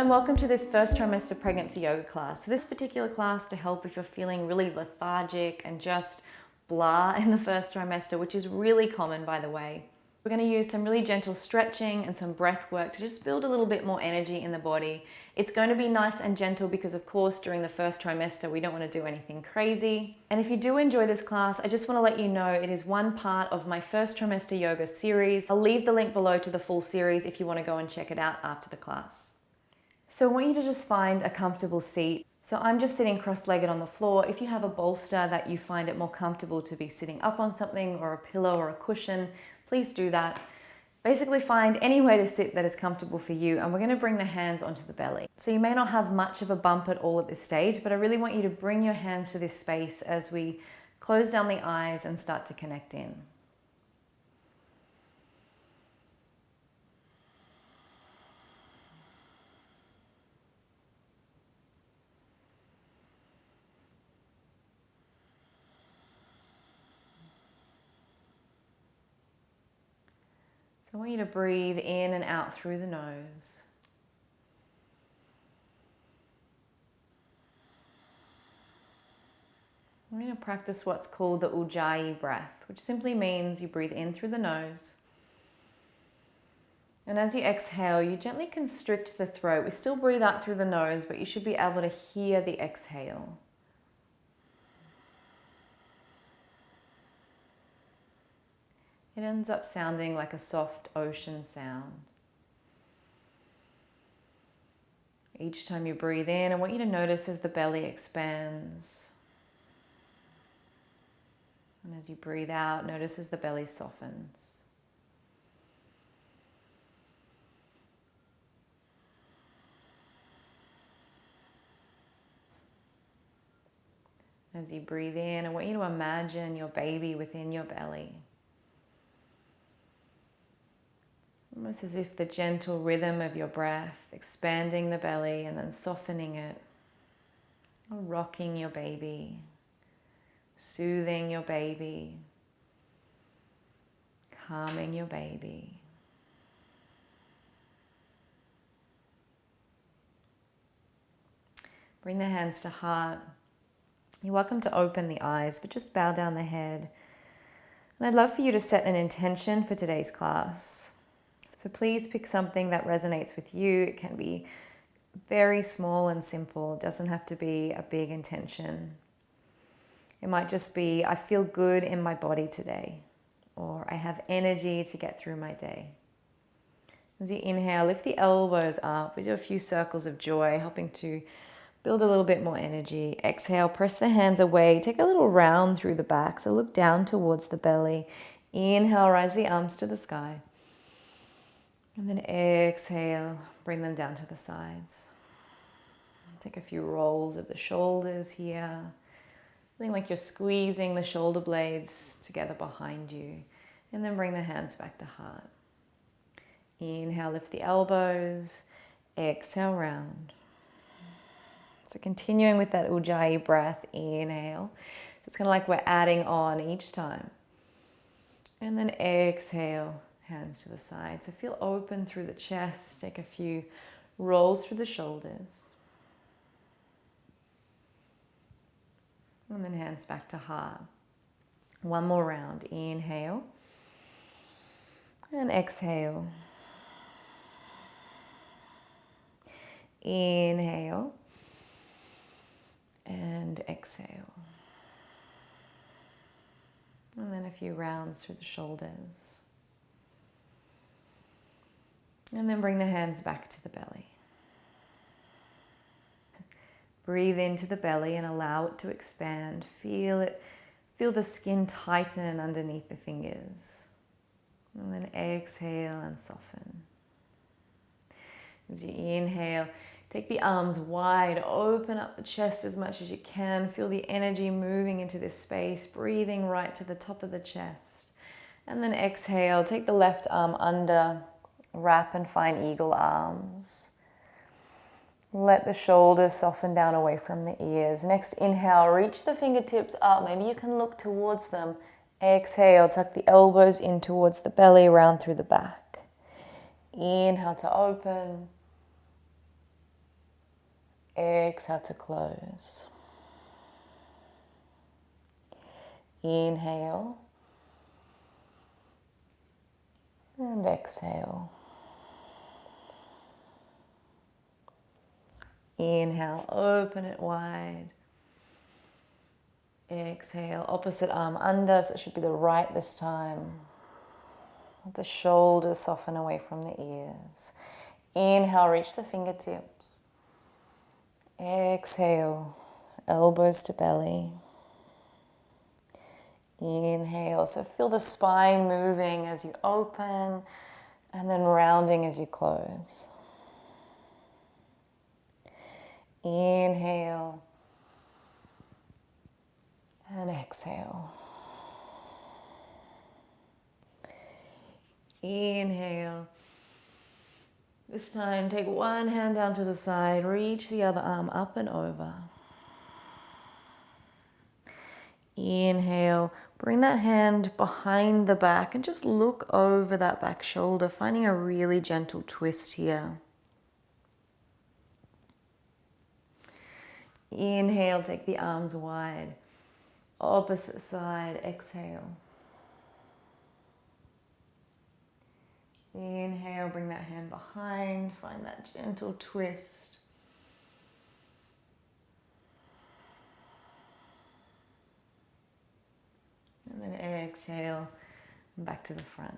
and welcome to this first trimester pregnancy yoga class. So this particular class to help if you're feeling really lethargic and just blah in the first trimester, which is really common, by the way. We're going to use some really gentle stretching and some breath work to just build a little bit more energy in the body. It's going to be nice and gentle because, of course, during the first trimester, we don't want to do anything crazy. And if you do enjoy this class, I just want to let you know it is one part of my first trimester yoga series. I'll leave the link below to the full series if you want to go and check it out after the class. So I want you to just find a comfortable seat. So I'm just sitting cross-legged on the floor. If you have a bolster that you find it more comfortable to be sitting up on something or a pillow or a cushion, please do that. Basically find any way to sit that is comfortable for you, and we're going to bring the hands onto the belly. So you may not have much of a bump at all at this stage, but I really want you to bring your hands to this space as we close down the eyes and start to connect in. So I want you to breathe in and out through the nose. We're going to practice what's called the Ujjayi breath, which simply means you breathe in through the nose. And as you exhale, you gently constrict the throat. We still breathe out through the nose, but you should be able to hear the exhale. It ends up sounding like a soft ocean sound. Each time you breathe in, I want you to notice as the belly expands. And as you breathe out, notice as the belly softens. As you breathe in, I want you to imagine your baby within your belly. Almost as if the gentle rhythm of your breath, expanding the belly and then softening it, or rocking your baby, soothing your baby, calming your baby. Bring the hands to heart. You're welcome to open the eyes, but just bow down the head. And I'd love for you to set an intention for today's class. So please pick something that resonates with you. It can be very small and simple. It doesn't have to be a big intention. It might just be, I feel good in my body today, or I have energy to get through my day. As you inhale, lift the elbows up. We do a few circles of joy, helping to build a little bit more energy. Exhale, press the hands away. Take a little round through the back. So look down towards the belly. Inhale, rise the arms to the sky. And then exhale, bring them down to the sides. Take a few rolls of the shoulders here. Feeling like you're squeezing the shoulder blades together behind you. And then bring the hands back to heart. Inhale, lift the elbows. Exhale, round. So continuing with that Ujjayi breath, inhale. So it's kind of like we're adding on each time. And then exhale. Hands to the side. So feel open through the chest. Take a few rolls through the shoulders. And then hands back to heart. One more round. Inhale. And exhale. Inhale. And exhale. And then a few rounds through the shoulders. And then bring the hands back to the belly. Breathe into the belly and allow it to expand. Feel it. Feel the skin tighten underneath the fingers. And then exhale and soften. As you inhale, take the arms wide. Open up the chest as much as you can. Feel the energy moving into this space. Breathing right to the top of the chest. And then exhale. Take the left arm under. Wrap and find eagle arms. Let the shoulders soften down away from the ears. Next inhale, reach the fingertips up. Maybe you can look towards them. Exhale, tuck the elbows in towards the belly, round through the back. Inhale to open. Exhale to close. Inhale. And exhale. Inhale, open it wide. Exhale, opposite arm under, so it should be the right this time. Let the shoulders soften away from the ears. Inhale, reach the fingertips. Exhale, elbows to belly. Inhale, so feel the spine moving as you open and then rounding as you close. Inhale and exhale. Inhale. This time, take one hand down to the side, reach the other arm up and over. Inhale, bring that hand behind the back and just look over that back shoulder, finding a really gentle twist here. Inhale, take the arms wide. Opposite side, exhale. Inhale, bring that hand behind, find that gentle twist. And then exhale, and back to the front.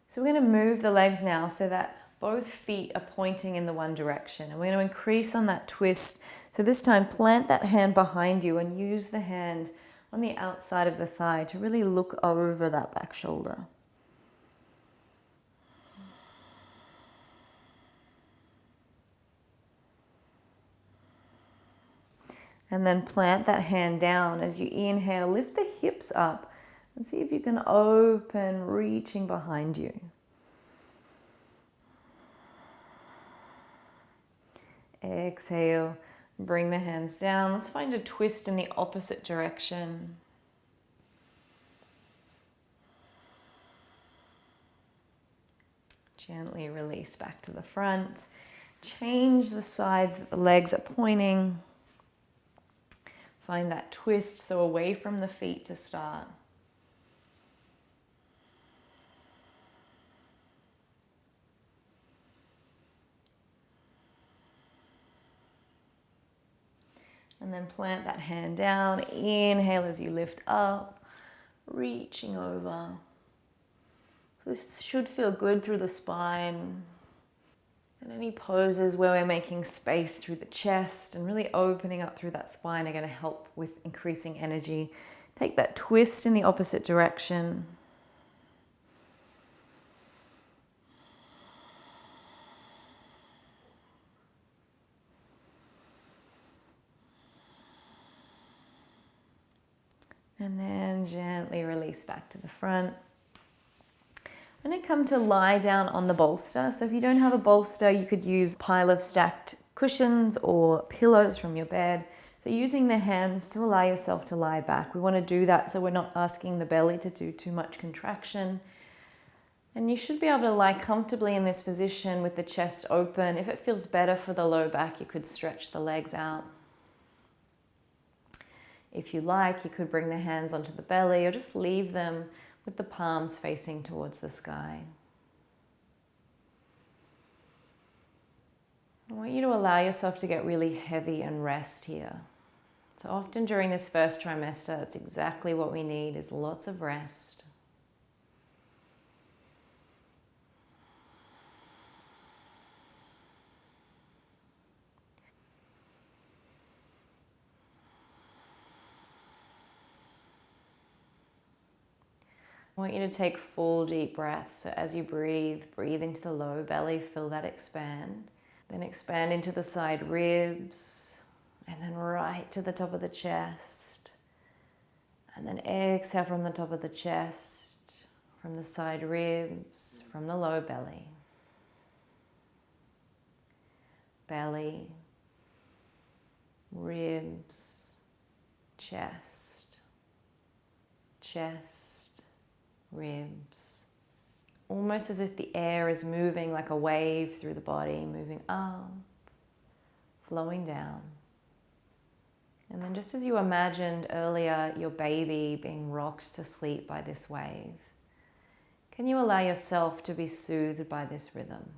So we're going to move the legs now so that both feet are pointing in the one direction. And we're going to increase on that twist. So this time, plant that hand behind you and use the hand on the outside of the thigh to really look over that back shoulder. And then plant that hand down as you inhale, lift the hips up and see if you can open, reaching behind you. Exhale, bring the hands down. Let's find a twist in the opposite direction. Gently release back to the front. Change the sides that the legs are pointing. Find that twist, so away from the feet to start. And then plant that hand down. Inhale as you lift up, reaching over. This should feel good through the spine. And any poses where we're making space through the chest and really opening up through that spine are going to help with increasing energy. Take that twist in the opposite direction. And then gently release back to the front. I'm going to come to lie down on the bolster. So if you don't have a bolster, you could use a pile of stacked cushions or pillows from your bed. So using the hands to allow yourself to lie back. We want to do that so we're not asking the belly to do too much contraction. And you should be able to lie comfortably in this position with the chest open. If it feels better for the low back, you could stretch the legs out. If you like, you could bring the hands onto the belly or just leave them with the palms facing towards the sky. I want you to allow yourself to get really heavy and rest here. So often during this first trimester, it's exactly what we need, is lots of rest. I want you to take full deep breaths. So as you breathe, breathe into the low belly, feel that expand. Then expand into the side ribs, and then right to the top of the chest. And then exhale from the top of the chest, from the side ribs, from the low belly. Belly, ribs, chest, chest, ribs. Almost as if the air is moving like a wave through the body, moving up, flowing down. And then just as you imagined earlier your baby being rocked to sleep by this wave, can you allow yourself to be soothed by this rhythm?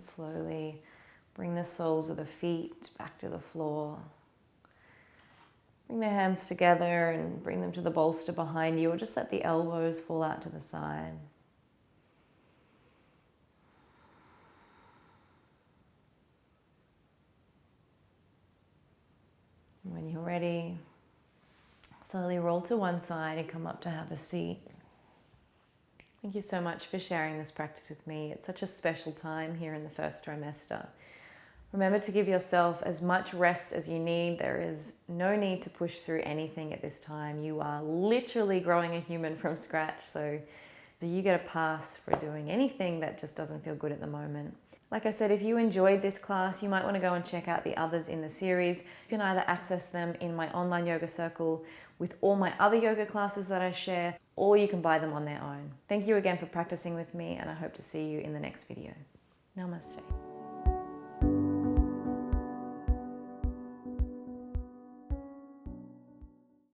And slowly bring the soles of the feet back to the floor. Bring the hands together and bring them to the bolster behind you, or just let the elbows fall out to the side. And when you're ready, slowly roll to one side and come up to have a seat. Thank you so much for sharing this practice with me. It's such a special time here in the first trimester. Remember to give yourself as much rest as you need. There is no need to push through anything at this time. You are literally growing a human from scratch, so you get a pass for doing anything that just doesn't feel good at the moment. Like I said, if you enjoyed this class, you might want to go and check out the others in the series. You can either access them in my online yoga circle with all my other yoga classes that I share, or you can buy them on their own. Thank you again for practicing with me, and I hope to see you in the next video. Namaste.